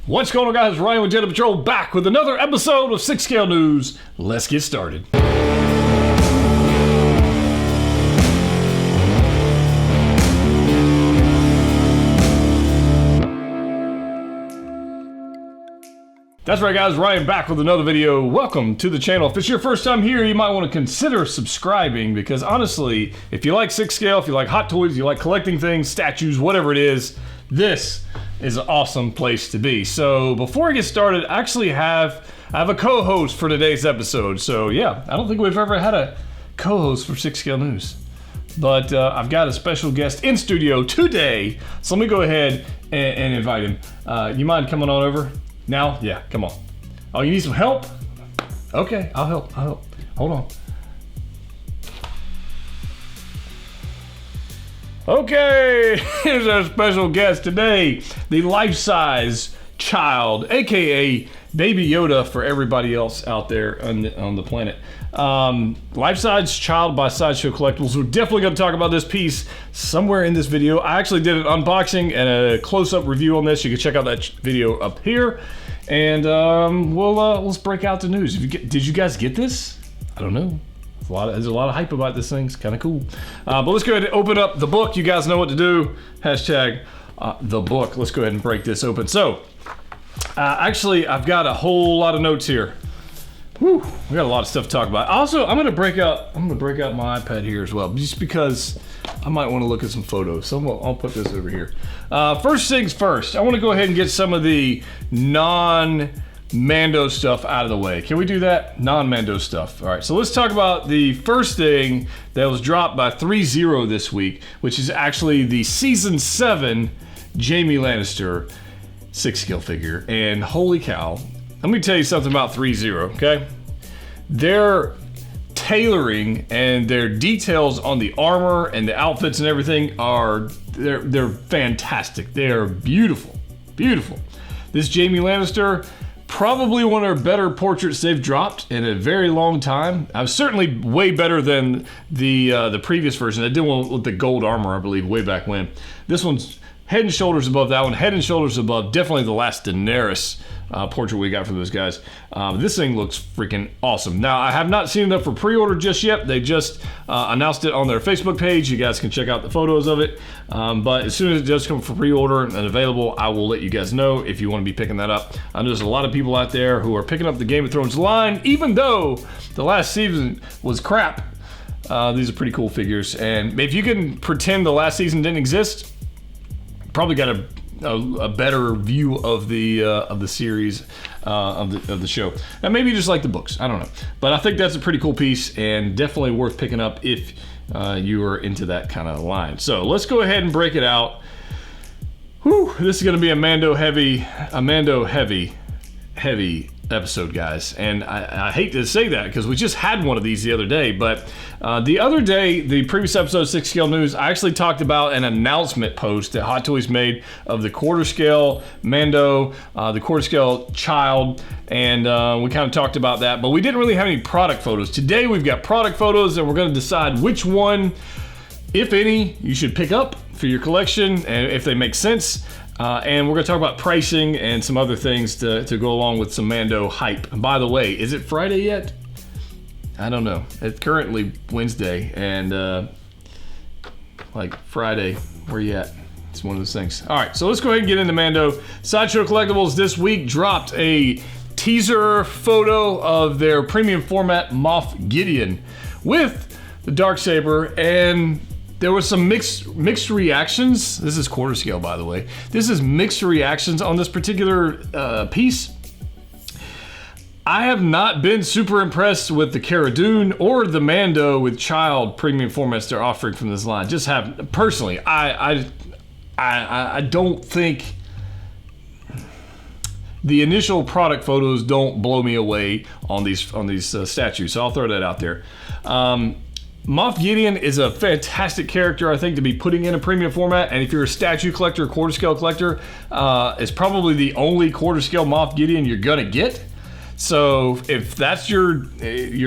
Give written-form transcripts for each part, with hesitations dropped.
What's going on, guys? Ryan with Jedha Patrol back with another episode of 6 Scale News. Let's get started. That's right, guys. Ryan back with another video. Welcome to the channel. If it's your first time here, you might want to consider subscribing because honestly, if you like 6 Scale, if you like hot toys, you like collecting things, statues, whatever it is, this is an awesome place to be. So before I get started, I actually have a co-host for today's episode. So yeah, I don't think we've ever had a co-host for 6 Scale News. But I've got a special guest in studio today. So let me go ahead and invite him. You mind coming on over? Now? Yeah, come on. Oh, you need some help? Okay, I'll help. Hold on. Okay, here's our special guest today. The life-size child, aka Baby Yoda for everybody else out there on the planet. Life-size child by Sideshow Collectibles. We're definitely going to talk about this piece somewhere in this video. I actually did an unboxing and a close-up review on this. You can check out that video up here. And let's break out the news. Did you guys get this? I don't know. There's a lot of hype about this thing. It's kind of cool. But let's go ahead and open up the book. You guys know what to do. Hashtag the book. Let's go ahead and break this open. So, actually, I've got a whole lot of notes here. Whew, we got a lot of stuff to talk about. Also, I'm gonna break out my iPad here as well, just because I might want to look at some photos. So I'll put this over here. First things first, I want to go ahead and get some of the non-Mando stuff out of the way. Can we do that? Non-Mando stuff. All right, so let's talk about the first thing that was dropped by 3-0 this week, which is actually the Season 7 Jaime Lannister 6 Scale figure. And holy cow, let me tell you something about 3-0, okay? Their tailoring and their details on the armor and the outfits and everything they're fantastic. They're beautiful, beautiful. This Jaime Lannister, probably one of their better portraits they've dropped in a very long time. Certainly way better than the previous version. I did one with the gold armor, I believe, way back when. This one's head and shoulders above that one. Head and shoulders above definitely the last Daenerys portrait we got for those guys. This thing looks freaking awesome. Now, I have not seen it up for pre-order just yet. They just announced it on their Facebook page. You guys can check out the photos of it. But as soon as it does come for pre-order and available, I will let you guys know if you want to be picking that up. I know there's a lot of people out there who are picking up the Game of Thrones line, even though the last season was crap. These are pretty cool figures. And if you can pretend the last season didn't exist, probably got a better view of the series of the show. And maybe you just like the books. I don't know, but I think that's a pretty cool piece and definitely worth picking up if you are into that kind of line. So let's go ahead and break it out. Whew, this is going to be a Mando heavy episode, guys. And I hate to say that because we just had one of these the other day, but the other day, the previous episode of 6 Scale News, I actually talked about an announcement post that Hot Toys made of the quarter scale Mando, the quarter scale child, and we kind of talked about that, but we didn't really have any product photos. Today we've got product photos and we're going to decide which one, if any, you should pick up for your collection and if they make sense. And we're going to talk about pricing and some other things to go along with some Mando hype. And by the way, is it Friday yet? I don't know. It's currently Wednesday, and like Friday, where you at? It's one of those things. All right, so let's go ahead and get into Mando. Sideshow Collectibles this week dropped a teaser photo of their premium format Moff Gideon with the Darksaber, and there was some mixed reactions. This is quarter scale, by the way. This is mixed reactions on this particular piece. I have not been super impressed with the Cara Dune or the Mando with child premium formats they're offering from this line. Just have personally, I don't think the initial product photos don't blow me away on these statues. So I'll throw that out there. Moff Gideon is a fantastic character, I think, to be putting in a premium format. And if you're a statue collector, quarter scale collector, it's probably the only quarter scale Moff Gideon you're gonna get. So if that's your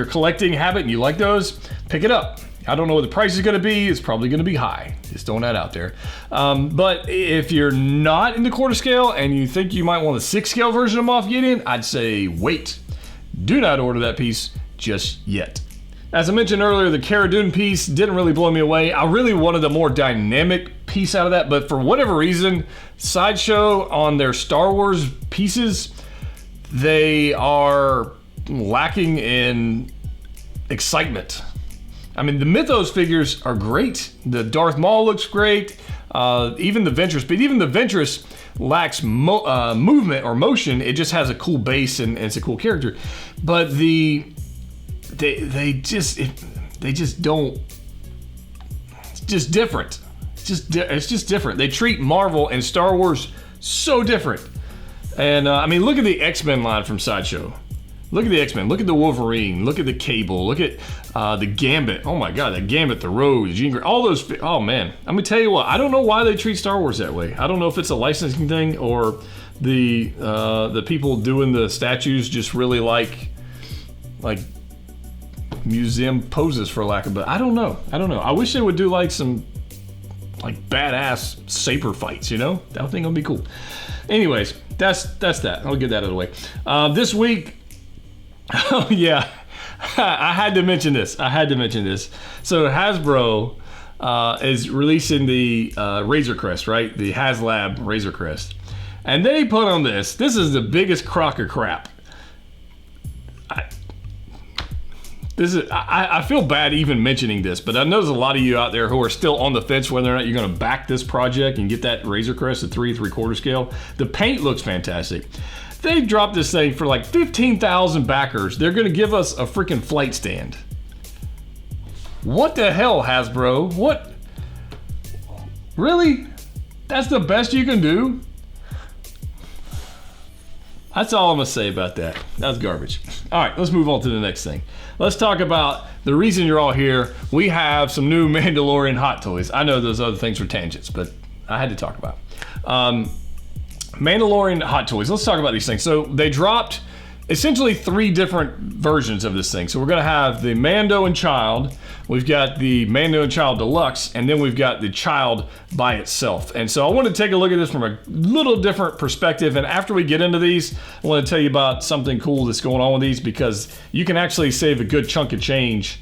collecting habit and you like those, pick it up. I don't know what the price is going to be. It's probably going to be high. Just throwing that out there. But if you're not in the quarter scale and you think you might want a 6 scale version of Moff Gideon, I'd say wait. Do not order that piece just yet. As I mentioned earlier, the Cara Dune piece didn't really blow me away. I really wanted a more dynamic piece out of that, but for whatever reason, Sideshow on their Star Wars pieces, they are lacking in excitement. I mean, the Mythos figures are great. The Darth Maul looks great. Even the Ventress, but even the Ventress lacks movement or motion. It just has a cool base and it's a cool character. But they just don't. It's just different. It's just different. They treat Marvel and Star Wars so different. And I mean, look at the X-Men line from Sideshow. Look at the X-Men. Look at the Wolverine. Look at the Cable. Look at the Gambit. Oh my God, the Gambit, the Rogue, Jean Grey, all those. Oh man, I'm gonna tell you what. I don't know why they treat Star Wars that way. I don't know if it's a licensing thing or the people doing the statues just really like museum poses, for lack of. But I don't know. I wish they would do like some badass saber fights. You know, that think would be cool. Anyways, that's that. I'll get that out of the way. This week. Oh yeah, I had to mention this. So Hasbro is releasing the Razor Crest, right? The HasLab Razor Crest, and they put on this. This is the biggest crock of crap. I feel bad even mentioning this, but I know there's a lot of you out there who are still on the fence whether or not you're going to back this project and get that Razor Crest at 3 3/4 scale. The paint looks fantastic. They dropped this thing for like 15,000 backers. They're going to give us a freaking flight stand. What the hell, Hasbro? What? Really? That's the best you can do? That's all I'm going to say about that. That's garbage. All right, let's move on to the next thing. Let's talk about the reason you're all here. We have some new Mandalorian hot toys. I know those other things were tangents, but I had to talk about it. Mandalorian hot toys. Let's talk about these things. So they dropped essentially 3 different versions of this thing. So we're going to have the Mando and Child. We've got the Mando and Child Deluxe, and then we've got the Child by itself. And so I want to take a look at this from a little different perspective. And after we get into these, I want to tell you about something cool that's going on with these, because you can actually save a good chunk of change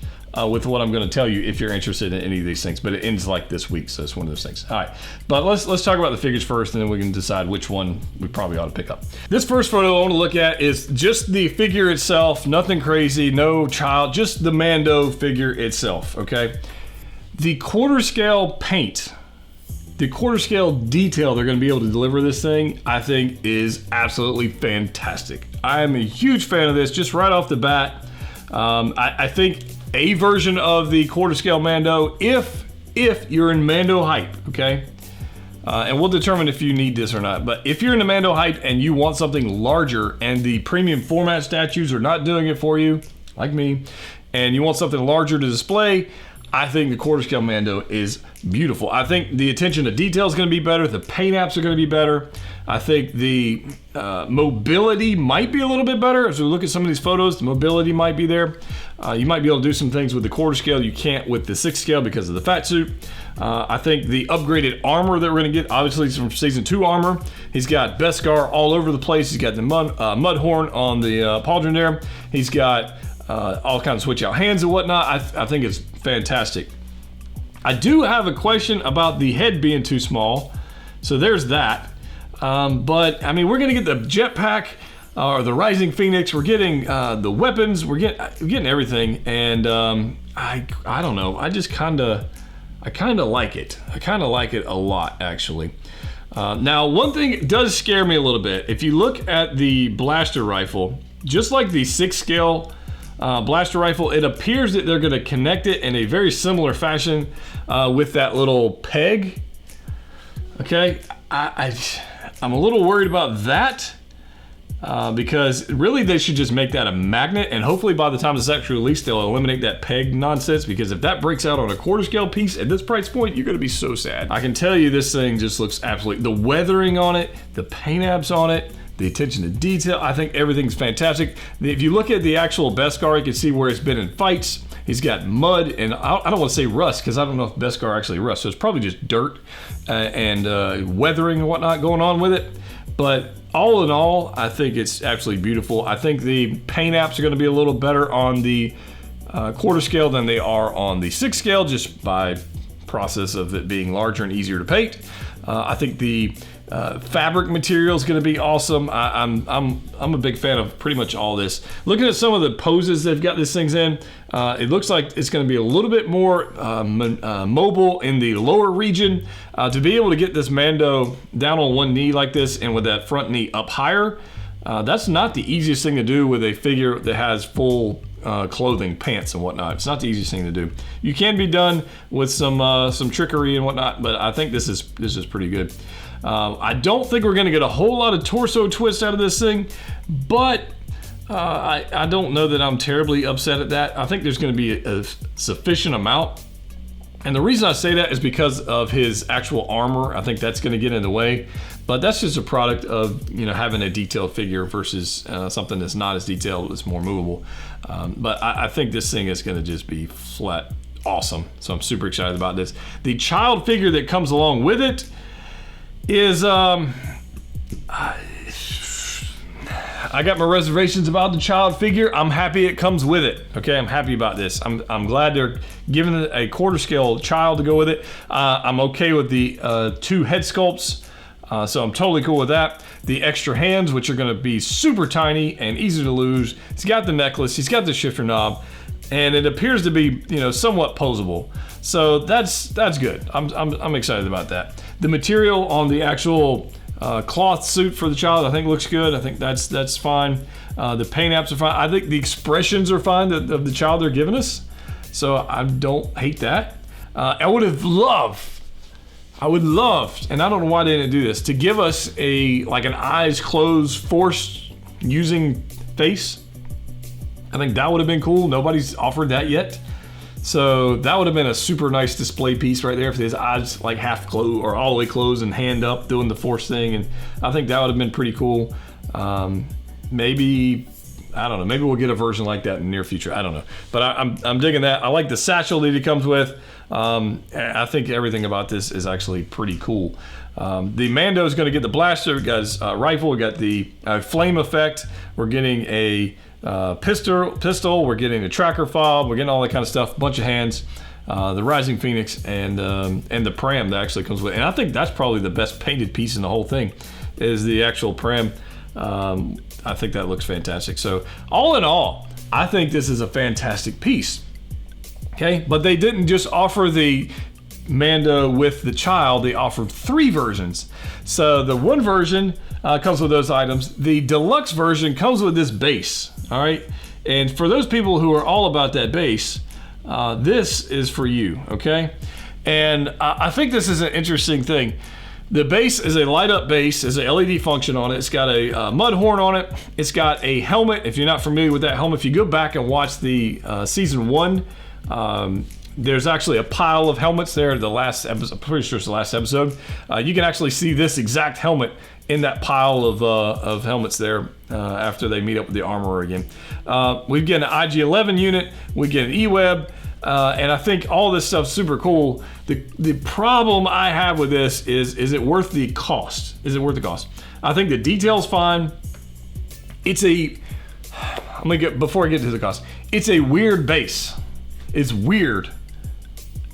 with what I'm going to tell you if you're interested in any of these things. But it ends like this week, so it's one of those things. All right, but let's talk about the figures first, and then we can decide which one we probably ought to pick up. This first photo I want to look at is just the figure itself, nothing crazy, no child, just the Mando figure itself, okay? The quarter scale paint, the quarter scale detail they're going to be able to deliver this thing, I think is absolutely fantastic. I am a huge fan of this just right off the bat. I think a version of the quarter scale Mando, if you're in Mando hype, okay? And we'll determine if you need this or not. But if you're in the Mando hype and you want something larger and the premium format statues are not doing it for you, like me, and you want something larger to display, I think the quarter scale Mando is beautiful. I think the attention to detail is going to be better. The paint apps are going to be better. I think the mobility might be a little bit better. As we look at some of these photos, the mobility might be there. You might be able to do some things with the quarter scale you can't with the 6 scale because of the fat suit. I think the upgraded armor that we're going to get, obviously it's from Season 2 armor. He's got Beskar all over the place. He's got the Mudhorn on the pauldron there. He's got all kinds of switch out hands and whatnot. I think it's fantastic. I do have a question about the head being too small. So there's that. But I mean, we're going to get the jetpack or the Rising Phoenix. We're getting the weapons. We're getting everything. And I don't know. I kind of like it. I kind of like it a lot, actually. Now, one thing does scare me a little bit. If you look at the blaster rifle, just like the 6 scale blaster rifle, it appears that they're going to connect it in a very similar fashion with that little peg. Okay, I'm a little worried about that because really they should just make that a magnet, and hopefully by the time it's actually released they'll eliminate that peg nonsense, because if that breaks out on a quarter scale piece at this price point, you're going to be so sad. I can tell you this thing just looks absolutely, the weathering on it, the paint apps on it, the attention to detail, I think everything's fantastic. If you look at the actual Beskar, you can see where it's been in fights. He's got mud, and I don't want to say rust because I don't know if Beskar actually rusts. So it's probably just dirt and weathering and whatnot going on with it. But all in all, I think it's absolutely beautiful. I think the paint apps are going to be a little better on the quarter scale than they are on the 6 scale, just by process of it being larger and easier to paint. I think the fabric material is going to be awesome. I'm a big fan of pretty much all this. Looking at some of the poses they've got these things in, it looks like it's going to be a little bit more mobile in the lower region. To be able to get this Mando down on one knee like this and with that front knee up higher, that's not the easiest thing to do with a figure that has full clothing, pants and whatnot. It's not the easiest thing to do. You can be done with some trickery and whatnot, but I think this is pretty good. I don't think we're going to get a whole lot of torso twist out of this thing, but I don't know that I'm terribly upset at that. I think there's going to be a sufficient amount. And the reason I say that is because of his actual armor. I think that's going to get in the way, but that's just a product of, you know, having a detailed figure versus something that's not as detailed, that's more movable. But I think this thing is going to just be flat awesome. So I'm super excited about this. The child figure that comes along with it is I got my reservations about the child figure. I'm happy it comes with it. Okay, I'm happy about this. I'm glad they're giving it a quarter scale child to go with it. I'm okay with the 2 head sculpts, so I'm totally cool with that. The extra hands, which are going to be super tiny and easy to lose. He's got the necklace. He's got the shifter knob, and it appears to be, you know, somewhat posable. So that's good. I'm excited about that. The material on the actual cloth suit for the child, I think looks good. I think that's fine. The paint apps are fine. I think the expressions are fine of the child they're giving us. So I don't hate that. I would love, and I don't know why they didn't do this, to give us like an eyes closed force using face. I think that would have been cool. Nobody's offered that yet. So that would have been a super nice display piece right there if his eyes like half closed or all the way closed and hand up doing the force thing. And I think that would have been pretty cool. Maybe, I don't know, maybe we'll get a version like that in the near future. I don't know. But I'm digging that. I like the satchel that he comes with. I think everything about this is actually pretty cool. The Mando is going to get the blaster. We got his rifle. We got the flame effect. We're getting a pistol, we're getting a tracker fob, we're getting all that kind of stuff, bunch of hands, the Rising Phoenix, and the pram that actually comes with it. And I think that's probably the best painted piece in the whole thing, is the actual pram. I think that looks fantastic. So all in all, I think this is a fantastic piece. Okay, but they didn't just offer the Mando with the child, they offered 3 versions. So the one version comes with those items. The deluxe version comes with this base. All right, and for those people who are all about that base, this is for you, okay? And I think this is an interesting thing. The base is a light up base, there's a LED function on it. It's got a mud horn on it. It's got a helmet. If you're not familiar with that helmet, if you go back and watch the season 1, there's actually a pile of helmets there. The last episode, I'm pretty sure it's the last episode. You can actually see this exact helmet in that pile of helmets there after they meet up with the armorer again. We get an IG-11 unit, we get an E-Web, and I think all this stuff's super cool. The problem I have with this is it worth the cost? Is it worth the cost? I think the detail's fine. Before I get to the cost, it's a weird base. It's weird.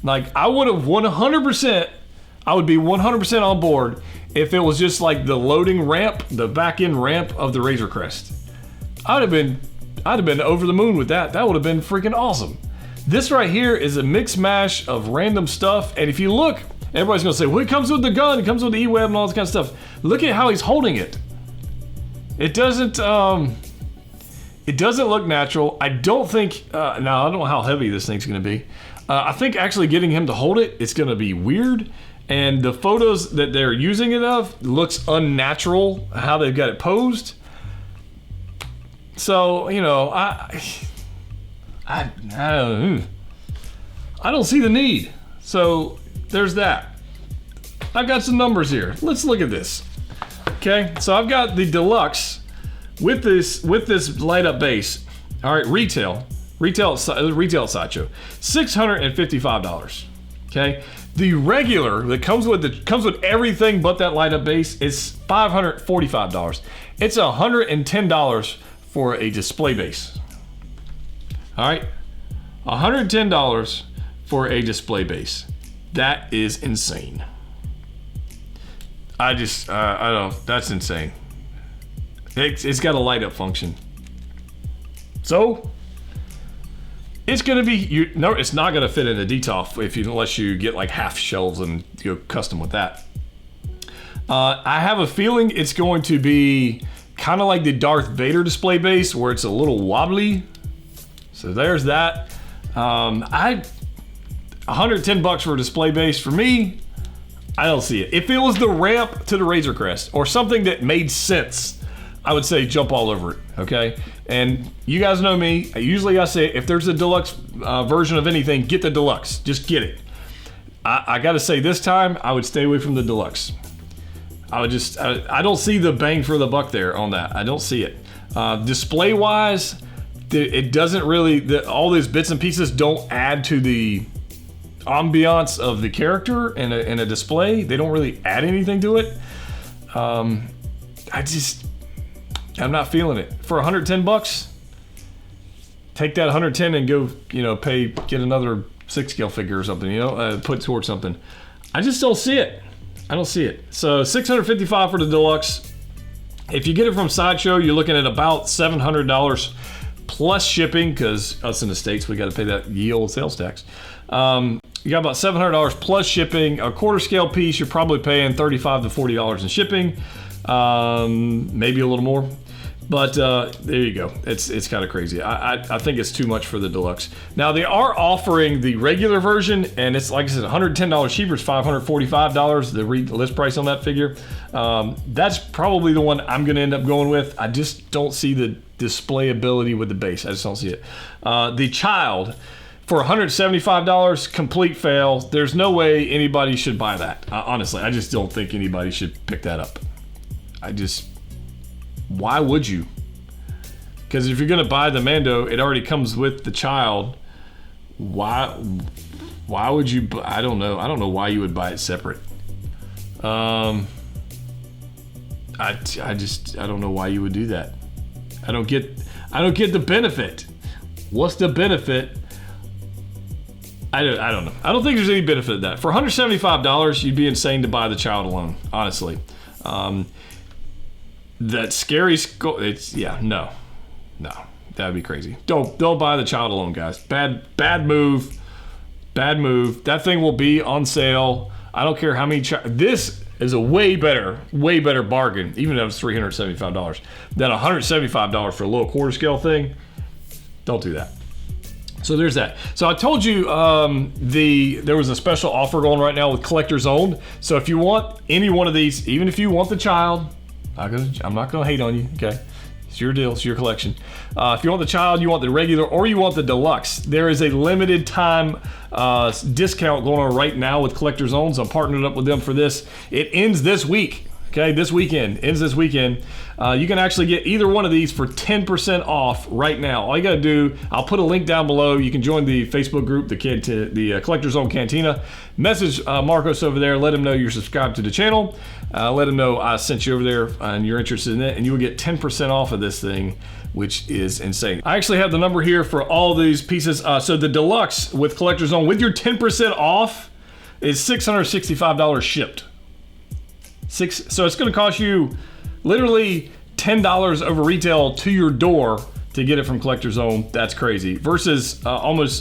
Like, I would be 100% on board if it was just like the loading ramp, the back end ramp of the Razor Crest. I'd have been over the moon with that. That would have been freaking awesome. This right here is a mix mash of random stuff, and if you look, everybody's gonna say, well, it comes with the gun, it comes with the E-Web and all this kind of stuff. Look at how he's holding it. It doesn't look natural. I don't think, now I don't know how heavy this thing's gonna be. I think actually getting him to hold it's gonna be weird. And the photos that they're using it of looks unnatural, how they've got it posed. So, you know, I don't see the need. So there's that. I've got some numbers here. Let's look at this. Okay, so I've got the deluxe with this light up base. All right, retail Retail Sideshow, $655. Okay, the regular that comes with everything but that light up base is $545. It's $110 for a display base. All right, $110 for a display base. That is insane. I don't. That's insane. It's got a light up function. So it's gonna be it's not gonna fit in a DTOF unless you get like half shelves and go custom with that. I have a feeling it's going to be kind of like the Darth Vader display base where it's a little wobbly. So there's that. $110 for a display base for me. I don't see it. If it was the ramp to the Razor Crest or something that made sense, I would say jump all over it, okay? And you guys know me. I say if there's a deluxe version of anything, get the deluxe. Just get it. I gotta say this time, I would stay away from the deluxe. I don't see the bang for the buck there on that. I don't see it. Display-wise, it doesn't really, all these bits and pieces don't add to the ambiance of the character in a display. They don't really add anything to it. I'm not feeling it. For $110, take that 110 and go, get another 6-scale figure or something, put towards something. I just don't see it. I don't see it. So $655 for the deluxe. If you get it from Sideshow, you're looking at about $700 plus shipping, because us in the States, we got to pay that yield sales tax. You got about $700 plus shipping. A quarter scale piece, you're probably paying $35 to $40 in shipping, maybe a little more. But there you go. It's kind of crazy. I think it's too much for the deluxe. Now they are offering the regular version, and it's like I said, $110 cheaper. It's $545. The list price on that figure. That's probably the one I'm going to end up going with. I just don't see the display ability with the base. I just don't see it. The Child for $175, complete fail. There's no way anybody should buy that. Honestly, I just don't think anybody should pick that up. Why would you? Because if you're gonna buy the Mando, it already comes with the Child. Why would you? I don't know. I don't know why you would buy it separate. I don't know why you would do that. I don't get the benefit. What's the benefit? I don't know. I don't think there's any benefit of that. For $175, you'd be insane to buy the Child alone, honestly. That scary skull, no, that'd be crazy. Don't buy the Child alone, guys. Bad move. That thing will be on sale. I don't care how many. This is a way better bargain, even though it's $375, than $175 for a little quarter scale thing. Don't do that. So there's that. So I told you there was a special offer going right now with Collector's Owned. So if you want any one of these, even if you want the Child, I'm not going to hate on you, okay? It's your deal, it's your collection. If you want the Child, you want the regular, or you want the deluxe, there is a limited time discount going on right now with Collector's Owned. So I'm partnering up with them for this. It ends this week. Okay, ends this weekend. You can actually get either one of these for 10% off right now. All you gotta do, I'll put a link down below. You can join the Facebook group, the Collector's Own Cantina. Message Marcos over there. Let him know you're subscribed to the channel. Let him know I sent you over there and you're interested in it, and you will get 10% off of this thing, which is insane. I actually have the number here for all these pieces. So the deluxe with Collector's Own, with your 10% off, is $665 shipped. So it's going to cost you literally $10 over retail to your door to get it from Collector's Own. That's crazy. Versus almost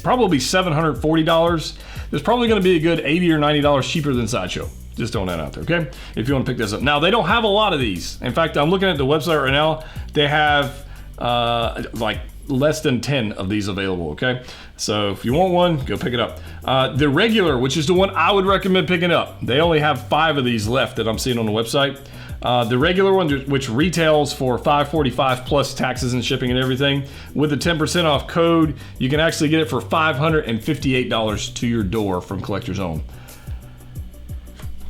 probably $740. There's probably going to be a good $80 or $90 cheaper than Sideshow. Just throwing that out there, okay? If you want to pick this up. Now, they don't have a lot of these. In fact, I'm looking at the website right now. They have like less than 10 of these available, okay? So if you want one, go pick it up. The regular, which is the one I would recommend picking up, they only have 5 of these left that I'm seeing on the website. The regular one, which retails for $545 plus taxes and shipping and everything, with the 10% off code, you can actually get it for $558 to your door from Collector's Own.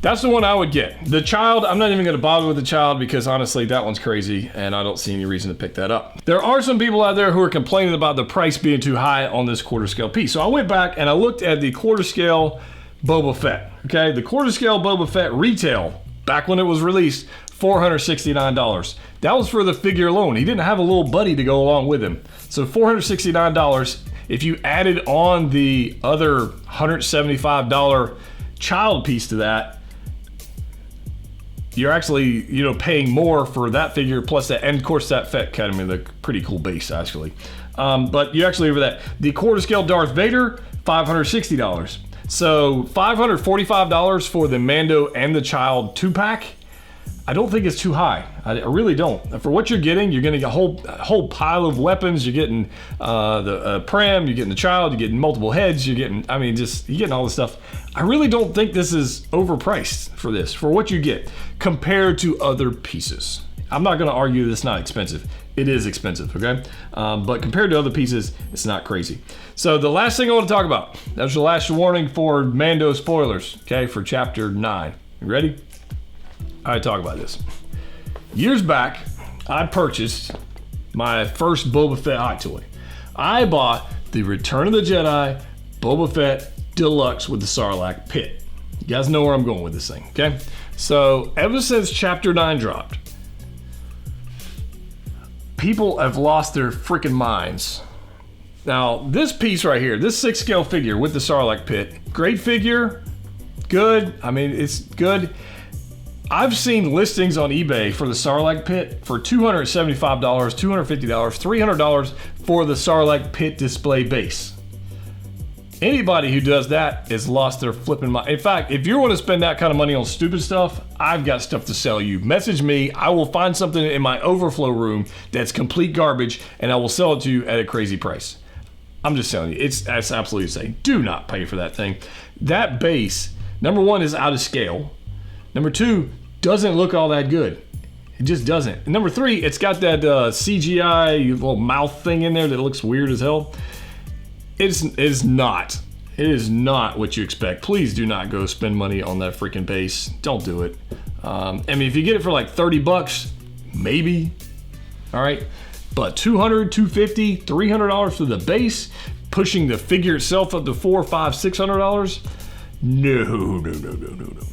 That's the one I would get. The child, I'm not even going to bother with the child because honestly, that one's crazy and I don't see any reason to pick that up. There are some people out there who are complaining about the price being too high on this quarter scale piece. So I went back and I looked at the quarter scale Boba Fett. Okay, the quarter scale Boba Fett retail, back when it was released, $469. That was for the figure alone. He didn't have a little buddy to go along with him. So $469. If you added on the other $175 child piece to that, you're actually, paying more for that figure plus that, and of course that Fett Academy, the pretty cool base actually. But you actually over that. The quarter scale Darth Vader, $560. So $545 for the Mando and the child 2-pack. I don't think it's too high. I really don't. For what you're getting a whole pile of weapons. You're getting the Pram, you're getting the child, you're getting multiple heads, you're getting all this stuff. I really don't think this is overpriced for what you get compared to other pieces. I'm not going to argue that it's not expensive. It is expensive, okay? But compared to other pieces, it's not crazy. So the last thing I want to talk about, that was the last warning for Mando spoilers, okay, for chapter 9. You ready? I talk about this. Years back, I purchased my first Boba Fett hot toy. I bought the Return of the Jedi Boba Fett Deluxe with the Sarlacc pit. You guys know where I'm going with this thing, okay? So ever since chapter 9 dropped, people have lost their freaking minds. Now, this piece right here, this 6 scale figure with the Sarlacc pit, great figure, good. I mean, it's good. I've seen listings on eBay for the Sarlacc pit for $275, $250, $300 for the Sarlacc pit display base. Anybody who does that has lost their flipping mind. In fact, if you want to spend that kind of money on stupid stuff, I've got stuff to sell you. Message me. I will find something in my overflow room that's complete garbage and I will sell it to you at a crazy price. I'm just telling you, that's absolutely insane. Do not pay for that thing. That base, number one, is out of scale. Number two, doesn't look all that good. It just doesn't. And number three, it's got that CGI little mouth thing in there that looks weird as hell. It is not what you expect. Please do not go spend money on that freaking base. Don't do it. I mean, if you get it for like $30, maybe. All right. But $200, $250, $300 for the base, pushing the figure itself up to $400, $500, $600. No.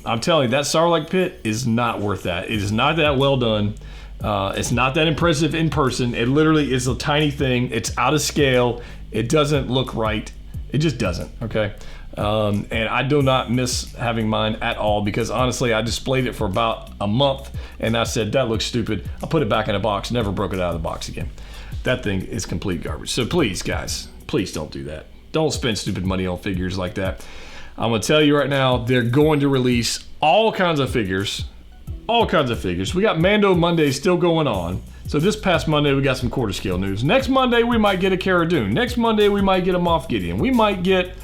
I'm telling you, that Sarlacc pit is not worth that. It is not that well done. It's not that impressive in person. It literally is a tiny thing. It's out of scale. It doesn't look right. It just doesn't, okay? And I do not miss having mine at all because honestly, I displayed it for about a month and I said, that looks stupid. I put it back in a box, never broke it out of the box again. That thing is complete garbage. So please, guys, please don't do that. Don't spend stupid money on figures like that. I'm gonna tell you right now, they're going to release all kinds of figures. We got Mando Monday still going on. So this past Monday, we got some quarter scale news. Next Monday, we might get a Cara Dune. Next Monday, we might get a Moff Gideon. We might get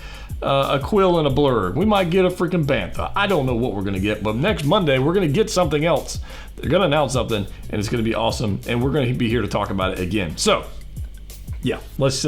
a Quill and a Blur. We might get a freaking Bantha. I don't know what we're gonna get, but next Monday, we're gonna get something else. They're gonna announce something, and it's gonna be awesome, and we're gonna be here to talk about it again. So, yeah, let's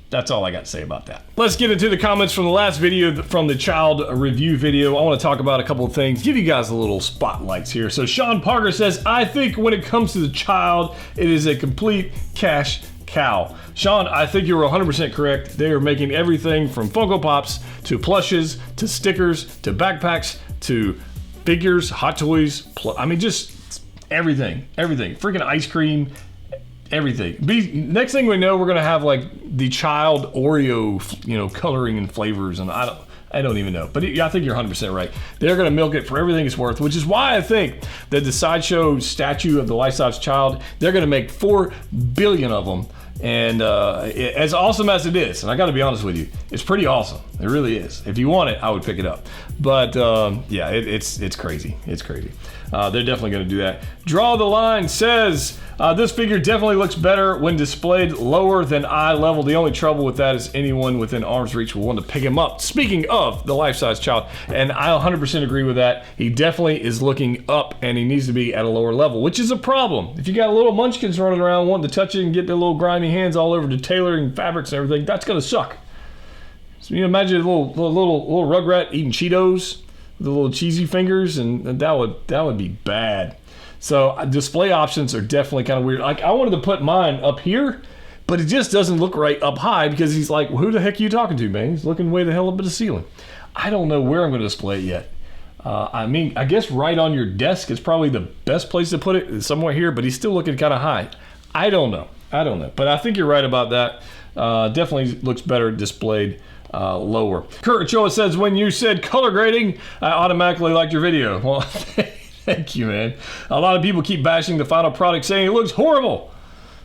that's all I got to say about that. Let's get into the comments from the last video, from the child review video. I want to talk about a couple of things, give you guys a little spotlights here. So Sean Parker says, I think when it comes to the child, it is a complete cash cow. Sean, I think you're 100% correct. They are making everything from Funko Pops to plushes to stickers to backpacks to figures, hot toys. I mean, just everything. Freaking ice cream. Everything. Next thing we know, we're gonna have like the child Oreo, coloring and flavors, and I don't even know. But I think you're 100% right. They're gonna milk it for everything it's worth, which is why I think that the Sideshow statue of the life-size child, they're gonna make 4 billion of them. And as awesome as it is, and I got to be honest with you, it's pretty awesome. It really is. If you want it, I would pick it up. But yeah, it's crazy. It's crazy. They're definitely going to do that. Draw the Line says, this figure definitely looks better when displayed lower than eye level. The only trouble with that is anyone within arm's reach will want to pick him up. Speaking of the life-size child, and I 100% agree with that. He definitely is looking up and he needs to be at a lower level, which is a problem. If you got little munchkins running around wanting to touch it and get their little grimy hands all over the tailoring fabrics and everything, that's going to suck. So you imagine a little Rugrat eating Cheetos. the little cheesy fingers, and that would be bad. So display options are definitely kind of weird. Like I wanted to put mine up here, but it just doesn't look right up high because he's like, well, who the heck are you talking to, man? He's looking way the hell up at the ceiling. I don't know where I'm going to display it yet. I mean, I guess right on your desk is probably the best place to put it, somewhere here, but he's still looking kind of high. I don't know. But I think you're right about that. Definitely looks better displayed lower. Kurt Ochoa says, when you said color grading, I automatically liked your video. Well, thank you, man. A lot of people keep bashing the final product saying it looks horrible.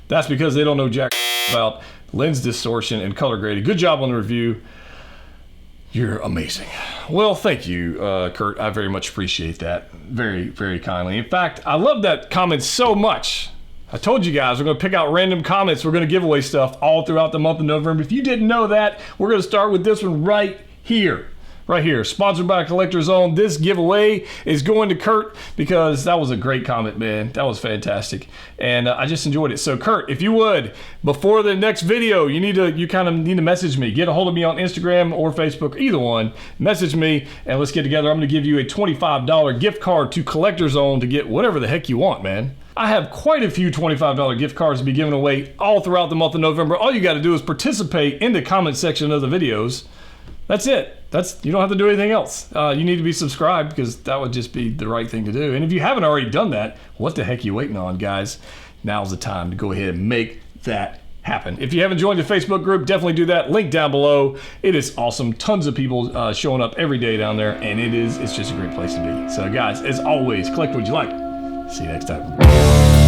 That's because they don't know jack about lens distortion and color grading. Good job on the review. You're amazing. Well, thank you, Kurt. I very much appreciate that. Very, very kindly. In fact, I love that comment so much. I told you guys we're going to pick out random comments. We're going to give away stuff all throughout the month of November. If you didn't know that, we're going to start with this one right here. Right here, sponsored by Collector's Own. This giveaway is going to Kurt because that was a great comment, man. That was fantastic, and I just enjoyed it. So, Kurt, if you would, before the next video, you kind of need to message me. Get a hold of me on Instagram or Facebook, either one. Message me, and let's get together. I'm going to give you a $25 gift card to Collector's Own to get whatever the heck you want, man. I have quite a few $25 gift cards to be given away all throughout the month of November. All you got to do is participate in the comment section of the videos. That's it. You don't have to do anything else. You need to be subscribed because that would just be the right thing to do. And if you haven't already done that, what the heck are you waiting on, guys? Now's the time to go ahead and make that happen. If you haven't joined the Facebook group, definitely do that. Link down below. It is awesome. Tons of people showing up every day down there, and it's just a great place to be. So, guys, as always, collect what you like. See you next time.